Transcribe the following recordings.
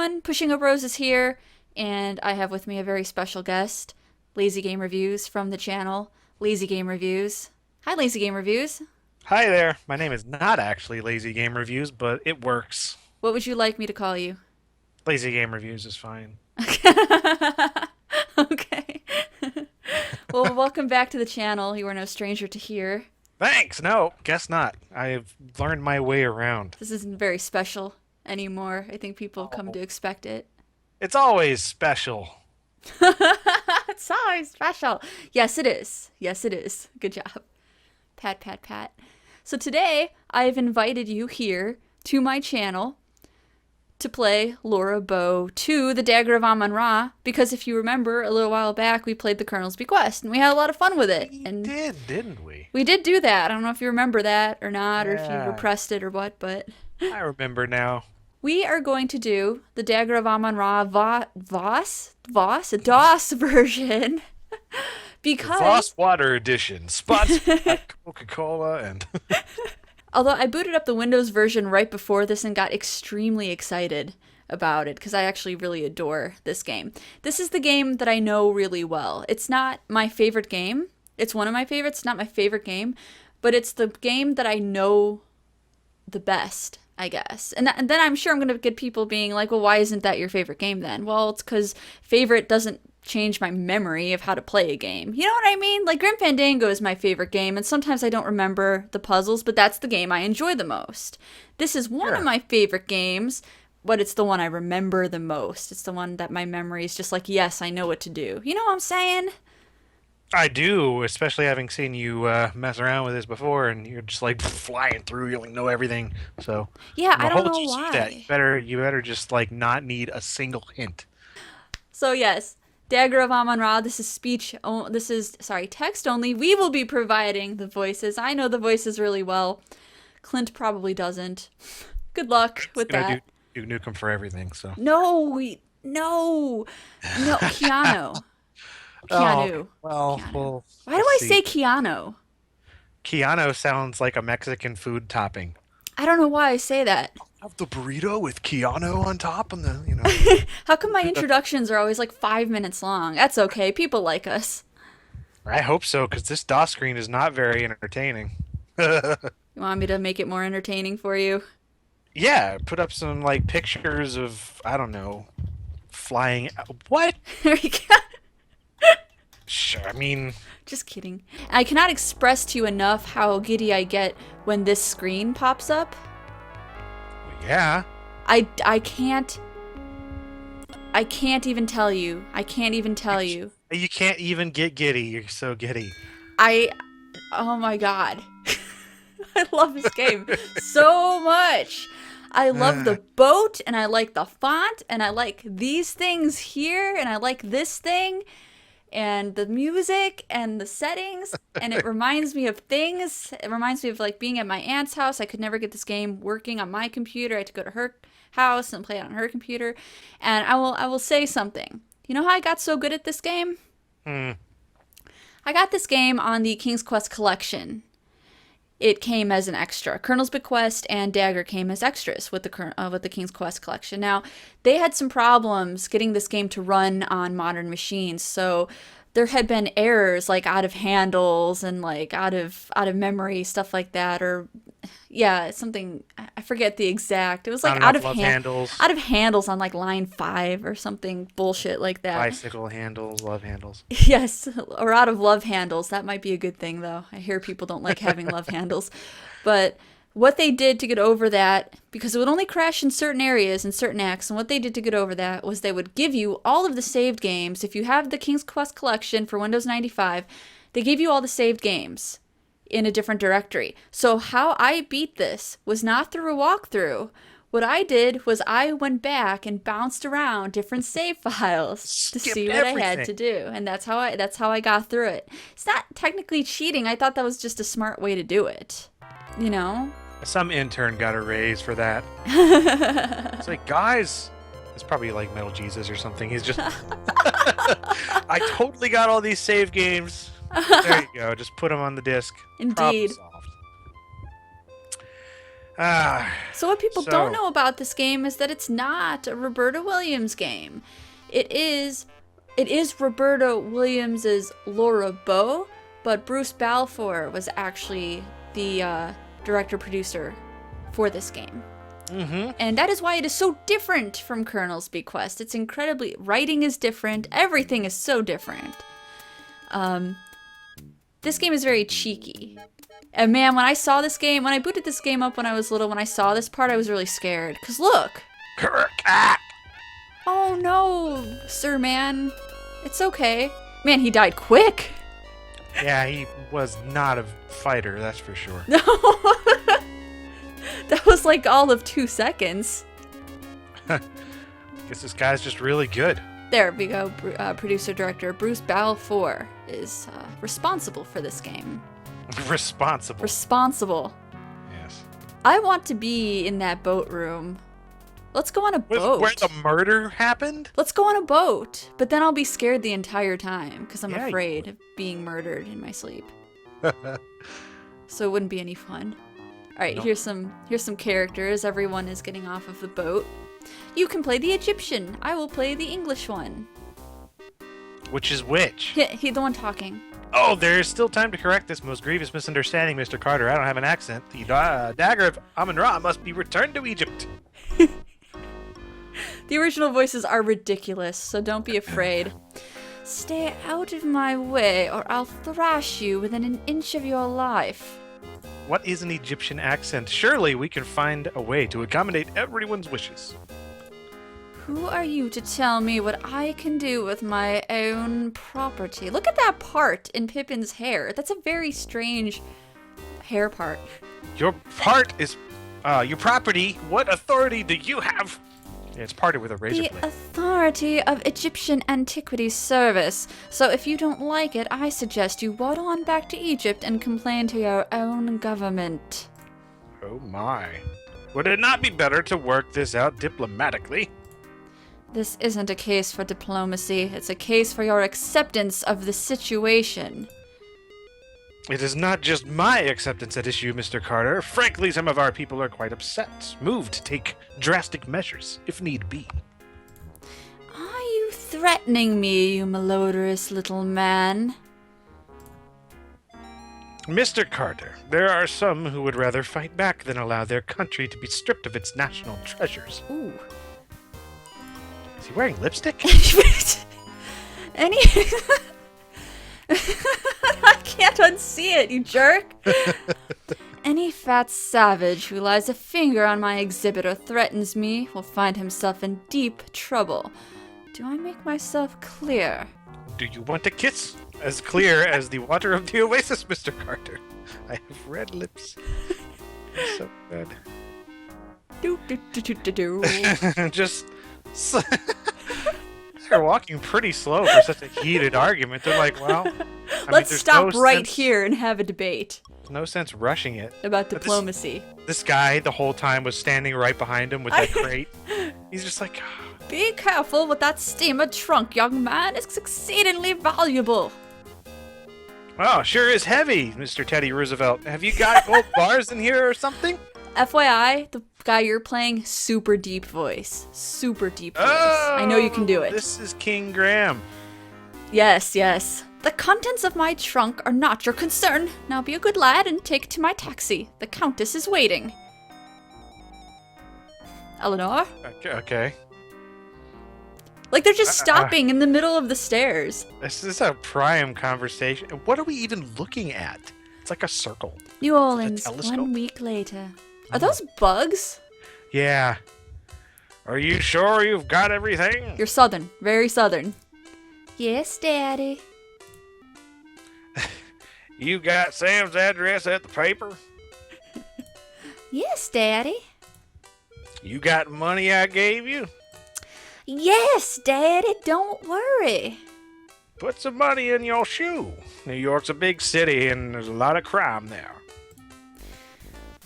everyone, Pushinguproses is here, and I have with me a very special guest, Lazy Game Reviews from the channel, Lazy Game Reviews. Hi, Lazy Game Reviews. Hi there. My name is not actually Lazy Game Reviews, but it works. What would you like me to call you? Lazy Game Reviews is fine. Okay. Well, welcome back to the channel. You are no stranger to here. Thanks. No, guess not. I've learned my way around. This isn't very special anymore. I think people have come Oh, to expect it. it's always special. It's always special. Yes, it is. Yes, it is. Good job. Pat, pat, pat. So today, I've invited you here to my channel to play Laura Bow 2, the Dagger of Amon Ra, because if you remember, a little while back, we played the Colonel's Bequest, and we had a lot of fun with it. We And did, didn't we? we did do that. I don't know if you remember that or not, or if you Yeah, repressed it or what, but I remember now. we are going to do the Dagger of Amon Ra DOS version The because Voss Water Edition, sponsored by Coca-Cola and although I booted up the Windows version right before this and got extremely excited about it because I actually really adore this game. This is the game that I know really well. It's not my favorite game. It's one of my favorites, not my favorite game, but it's the game that I know the best, I guess. And then I'm sure I'm going to get people being like, well, why isn't that your favorite game then? Well, it's because favorite doesn't change my memory of how to play a game. You know what I mean? Like Grim Fandango is my favorite game, and sometimes I don't remember the puzzles, but that's the game I enjoy the most. This is one of yeah. my favorite games, but it's the one I remember the most. It's the one that my memory is just like, yes, I know what to do. You know what I'm saying? I do, especially having seen you mess around with this before, and you're just like flying through. You like know everything, so Yeah, I'm I gonna don't hold know you to that. why. You better just like not need a single hint. So yes, Dagger of Amon Ra. This is speech. This is sorry, text only. We will be providing the voices. I know the voices really well. Clint probably doesn't. Good luck It's with gonna that. do Nukem for everything. So. No, no, Keanu, Oh, okay. Keanu, Well, Keanu. well, Why do let's I see. say Keanu? Keanu sounds like a Mexican food topping. I don't know why I say that. Have the burrito with Keanu on top, and the. How come my introductions are always like 5 minutes long? That's okay. People like us. I hope so, because this DOS screen is not very entertaining. You want me to make it more entertaining for you? Yeah, put up some like pictures of I don't know, flying. What? There you go. Sure. I mean, Just kidding. I cannot express to you enough how giddy I get when this screen pops up. yeah. I can't even tell you. I can't even You, tell you. you can't even get giddy. You're so giddy. I oh my god. I love this game so much. I love Uh, the boat and I like the font and I like these things here and I like this thing and the music and the settings and it reminds me of things. It reminds me of like being at my aunt's house. I could never get this game working on my computer. I had to go to her house and play it on her computer. And I will say something. You know how I got so good at this game? hmm. I got this game on the King's Quest collection. It came as an extra. Colonel's Bequest and Dagger came as extras with the King's Quest collection. Now, they had some problems getting this game to run on modern machines, so there had been errors like out of handles and like out of memory stuff like that, or yeah, something I forget the exact. It was like Not enough love handles. out of handles on like line 5 or something bullshit like that. Bicycle handles, love handles. Yes, or out of love handles. That might be a good thing, though. I hear people don't like having love handles. But what they did to get over that, because it would only crash in certain areas and certain acts, and what they did to get over that was they would give you all of the saved games. If you have the King's Quest collection for Windows 95, they gave you all the saved games in a different directory. So how I beat this was not through a walkthrough. What I did was I went back and bounced around different save files to Skipped see what I had everything. to do, and that's how I got through it. It's not technically cheating. I thought that was just a smart way to do it. You know? Some intern got a raise for that. It's like, guys, it's probably like Metal Jesus or something. He's just, I totally got all these save games. There you go. Just put them on the disc. Problem Indeed. solved. So what people So- don't know about this game is that it's not a Roberta Williams game. It is Roberta Williams's Laura Bow, but Bruce Balfour was actually the director-producer for this game. Mm-hmm. And that is why it is so different from Colonel's Bequest. It's incredibly... Writing is different. Everything is so different. This game is very cheeky. And man, when I saw this game, when I booted this game up when I was little, when I saw this part, I was really scared. Because look! Oh no, sir man. It's okay. Man, he died quick. Yeah, he was not a fighter, that's for sure. No. That was like all of 2 seconds. Guess this guy's just really good. There we go. Producer-director Bruce Balfour is responsible for this game. Responsible. Responsible. Yes. I want to be in that boat room. Let's go on a boat. Where the murder happened? Let's go on a boat. But then I'll be scared the entire time because I'm Yeah, afraid of being murdered in my sleep. So it wouldn't be any fun. All right, Nope. here's some characters. Everyone is getting off of the boat. You can play the Egyptian. I will play the English one. Which is which? He the one talking. Oh, there's still time to correct this most grievous misunderstanding, Mr. Carter. I don't have an accent. The Dagger of Amon Ra must be returned to Egypt. The original voices are ridiculous, so don't be afraid. Stay out of my way, or I'll thrash you within an inch of your life. What is an Egyptian accent? Surely we can find a way to accommodate everyone's wishes. Who are you to tell me what I can do with my own property? Look at that part in Pippin's hair. That's a very strange hair part. Your part is your property. What authority do you have? Yeah, it's parted with a razor The blade. authority of Egyptian Antiquities Service. So if you don't like it, I suggest you waddle on back to Egypt and complain to your own government. Oh my. Would it not be better to work this out diplomatically? This isn't a case for diplomacy. It's a case for your acceptance of the situation. It is not just my acceptance at issue, Mr. Carter. Frankly, some of our people are quite upset, moved to take drastic measures, if need be. Are you threatening me, you malodorous little man? Mr. Carter, there are some who would rather fight back than allow their country to be stripped of its national treasures. Ooh. Is he wearing lipstick? Any... I can't unsee it, you jerk! Any fat savage who lies a finger on my exhibit or threatens me will find himself in deep trouble. Do I make myself clear? Do you want a kiss? As clear as the water of the oasis, Mr. Carter. I have red lips. It's so good. Do, do, do, do, do, do. Just... They're walking pretty slow for such a heated argument. They're like, well... Let's there's stop no right sense- here and have a debate No sense rushing it. about But this- diplomacy. This guy, the whole time, was standing right behind him with that crate. He's just like... Be careful with that steamer trunk, young man. It's exceedingly valuable. Oh, sure is heavy, Mr. Teddy Roosevelt. Have you got gold bars in here or something? FYI, the guy you're playing, super deep voice. Super deep voice. I know you can do it. This is King Graham. Yes, yes. The contents of my trunk are not your concern. Now be a good lad and take it to my taxi. The Countess is waiting. Eleanor? Okay. Like, they're just stopping in the middle of the stairs. This is a prime conversation. What are we even looking at? It's like a circle. New Orleans, telescope? 1 week later. Are those bugs? Yeah. Are you sure you've got everything? You're southern. Very southern. Yes, Daddy. You got Sam's address at the paper? Yes, Daddy. You got money I gave you? Yes, Daddy. Don't worry. Put some money in your shoe. New York's a big city and there's a lot of crime there.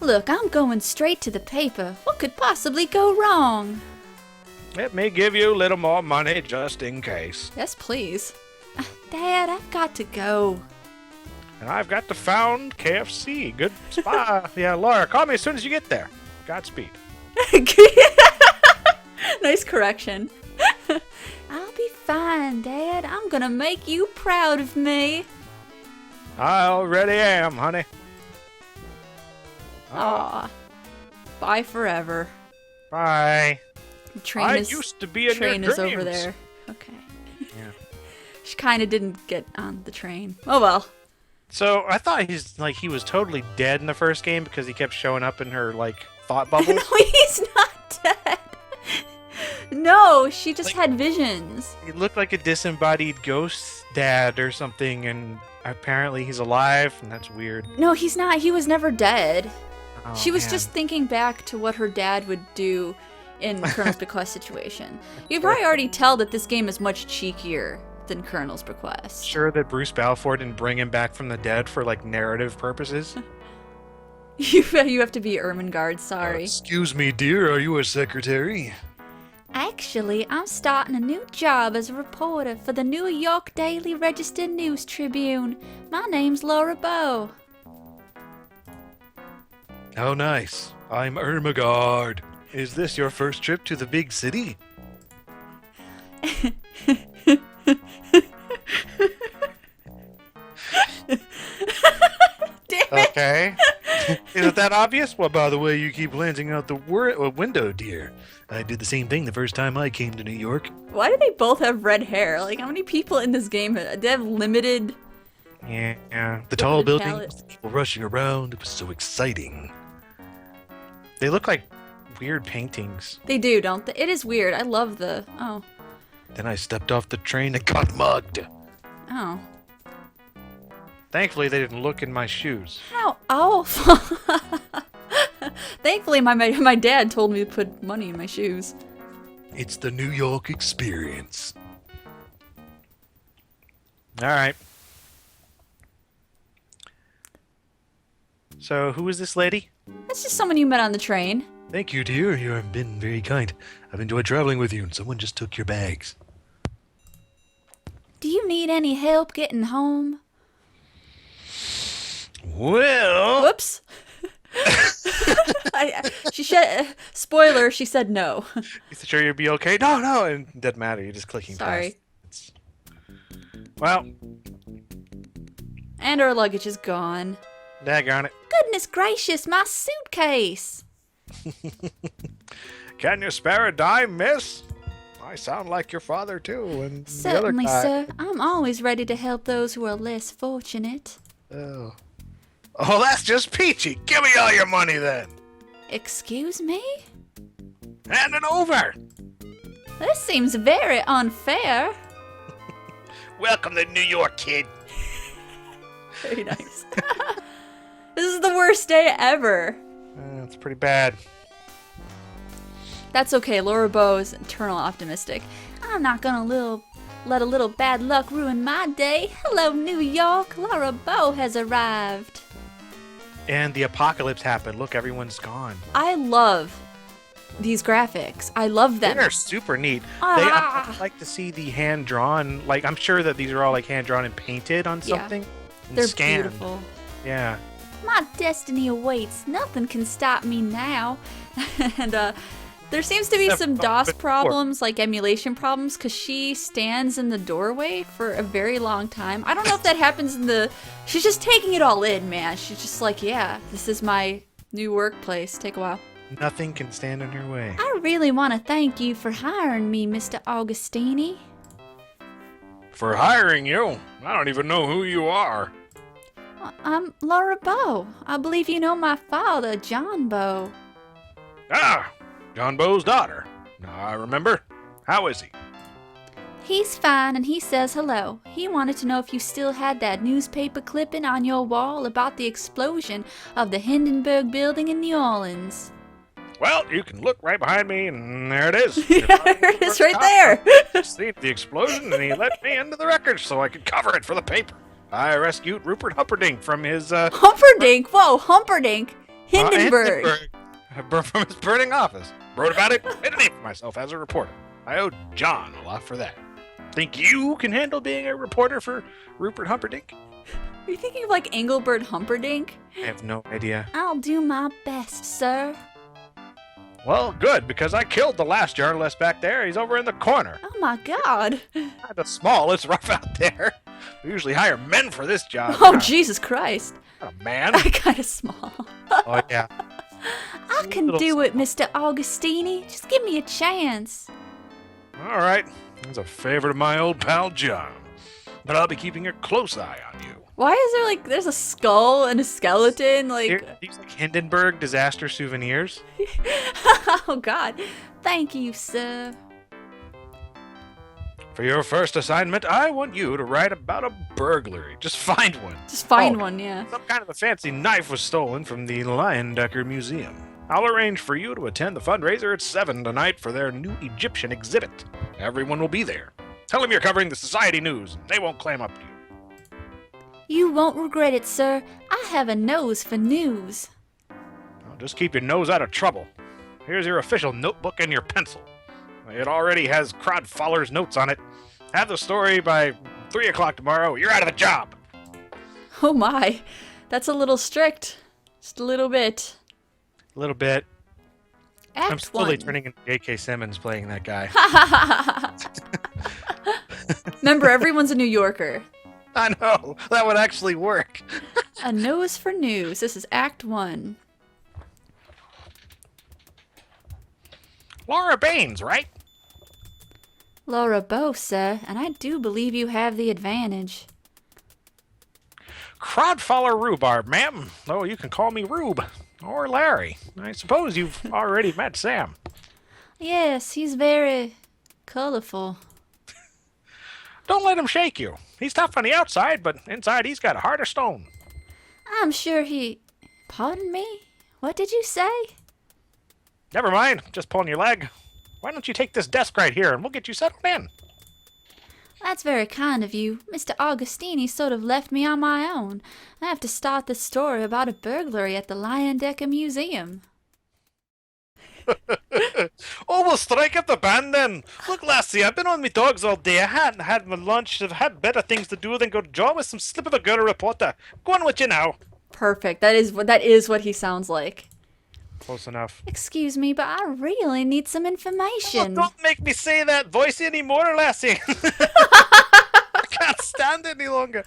Look, I'm going straight to the paper. What could possibly go wrong? Let me give you a little more money just in case. Yes, please. Dad, I've got to go. And I've got to found KFC. Good spot. Yeah, Laura, call me as soon as you get there. Godspeed. Nice correction. I'll be fine, Dad. I'm gonna make you proud of me. I already am, honey. Aw. Bye forever. Bye. The train I is, used to be in train your is over dreams. there. Okay. Yeah. She kind of didn't get on the train. Oh well. So I thought he was totally dead in the first game because he kept showing up in her thought bubble. No, he's not dead. No, she just had visions. He looked like a disembodied ghost dad or something, and apparently he's alive, and that's weird. No, he's not. He was never dead. Oh, She was man. just thinking back to what her dad would do in Colonel's Bequest situation. You can probably already tell that this game is much cheekier than Colonel's Bequest. Sure that Bruce Balfour didn't bring him back from the dead for narrative purposes. You have to be Ermengarde, sorry. Excuse me, dear, are you a secretary? Actually, I'm starting a new job as a reporter for the New York Daily Register News Tribune. My name's Laura Bow. How nice. I'm Ermengarde. Is this your first trip to the big city? Damn it! Okay. Isn't that obvious? Well, by the way, you keep glancing out the window, dear. I did the same thing the first time I came to New York. Why do they both have red hair? How many people in this game they have limited? Yeah. The tall Limited buildings, palette. the people rushing around. It was so exciting. They look like weird paintings. They do, don't they? It is weird. I love the. Oh. Then I stepped off the train and got mugged. Oh. Thankfully, they didn't look in my shoes. How awful. Thankfully, my dad told me to put money in my shoes. It's the New York experience. All right. So, who is this lady? That's just someone you met on the train. Thank you, dear. You have been very kind. I've enjoyed traveling with you, and someone just took your bags. Do you need any help getting home? Well... Whoops. Spoiler, she said no. You sure you'll be okay? No, it doesn't matter. You're just clicking Sorry. past. Well, And our luggage is gone. daggone it. Goodness gracious, my suitcase. Can you spare a dime, miss? I sound like your father, too, and Certainly, the other guy. sir. I'm always ready to help those who are less fortunate. Oh, that's just peachy. Give me all your money, then. Excuse me? Hand it over. This seems very unfair. Welcome to New York, kid. Very nice. This is the worst day ever. It's pretty bad. That's okay, Laura Bow is eternal optimistic. I'm not gonna let a little bad luck ruin my day. Hello, New York. Laura Bow has arrived. And the apocalypse happened. Look, everyone's gone. I love these graphics. I love them. They're super neat. Ah. I'd like to see the hand-drawn. I'm sure that these are all hand-drawn and painted on Yeah. something. And They're scanned. beautiful. Yeah. My destiny awaits. Nothing can stop me now. And there seems to be Except some for DOS before. problems, emulation problems, because she stands in the doorway for a very long time. I don't know if that happens in the... She's just taking it all in, man. She's just yeah, this is my new workplace. Take a while. Nothing can stand in her way. I really want to thank you for hiring me, Mr. Augustini. For hiring you? I don't even know who you are. I'm Laura Bow. I believe you know my father, John Bow. Ah, John Bow's daughter. I remember. How is he? He's fine, and he says hello. He wanted to know if you still had that newspaper clipping on your wall about the explosion of the Hindenburg building in New Orleans. Well, you can look right behind me, and there it is. Yeah, there it is right there. See the explosion, and he let me into the records so I could cover it for the paper. I rescued Rupert Humperdinck from his Humperdinck? Whoa, Humperdinck. Hindenburg. From his burning office. Wrote about it, made a name for myself as a reporter. I owe John a lot for that. Think you can handle being a reporter for Rupert Humperdinck? Are you thinking of Engelbert Humperdinck? I have no idea. I'll do my best, sir. Well, good, because I killed the last journalist back there. He's over in the corner. Oh my god. Kinda small. It's rough out there. We usually hire men for this job. Oh, Jesus Christ. Not a man. Kind of small. Oh, yeah. I can do it, Mr. Augustini. Just give me a chance. All right. He's a favorite of my old pal John. But I'll be keeping a close eye on you. Why is there, like, there's a skull and a skeleton? Like, These like Hindenburg disaster souvenirs. oh god. Thank you, sir. For your first assignment, I want you to write about a burglary. Just find one. Just find one, yeah. Some kind of a fancy knife was stolen from the Decker Museum. I'll arrange for you to attend the fundraiser at 7 tonight for their new Egyptian exhibit. Everyone will be there. Tell them you're covering the society news. They won't clam up to you. You won't regret it, sir. I have a nose for news. Well, just keep your nose out of trouble. Here's your official notebook and your pencil. It already has Crodfoller's notes on it. Have the story by 3 o'clock tomorrow. You're out of the job. Oh my. That's a little strict. Just a little bit. A little bit. I'm Act slowly 1. turning into J.K. Simmons playing that guy. Remember, everyone's a New Yorker. I know. That would actually work. A nose for news. This is Act 1. Laura Baines, right? Laura Bow, sir, and I do believe you have the advantage. Crodfoller Rhubarb, ma'am. Oh, you can call me Rube. Or Larry. I suppose you've already met Sam. Yes, he's very colorful. Don't let him shake you. He's tough on the outside, but inside he's got a heart of stone. I'm sure he... Pardon me? What did you say? Never mind. Just pulling your leg. Why don't you take this desk right here and we'll get you settled in? That's very kind of you. Mr. Augustini sort of left me on my own. I have to start this story about a burglary at the Decker Museum. Oh, we'll strike up the band then. Look, lassie, I've been on my dogs all day. I hadn't had my lunch. I've had better things to do than go to jaw with some slip of a girl reporter. Go on with you now. Perfect. That is what he sounds like. Close enough. Excuse me, but I really need some Oh, information. don't make me say that voice anymore, lassie. I can't stand it any longer.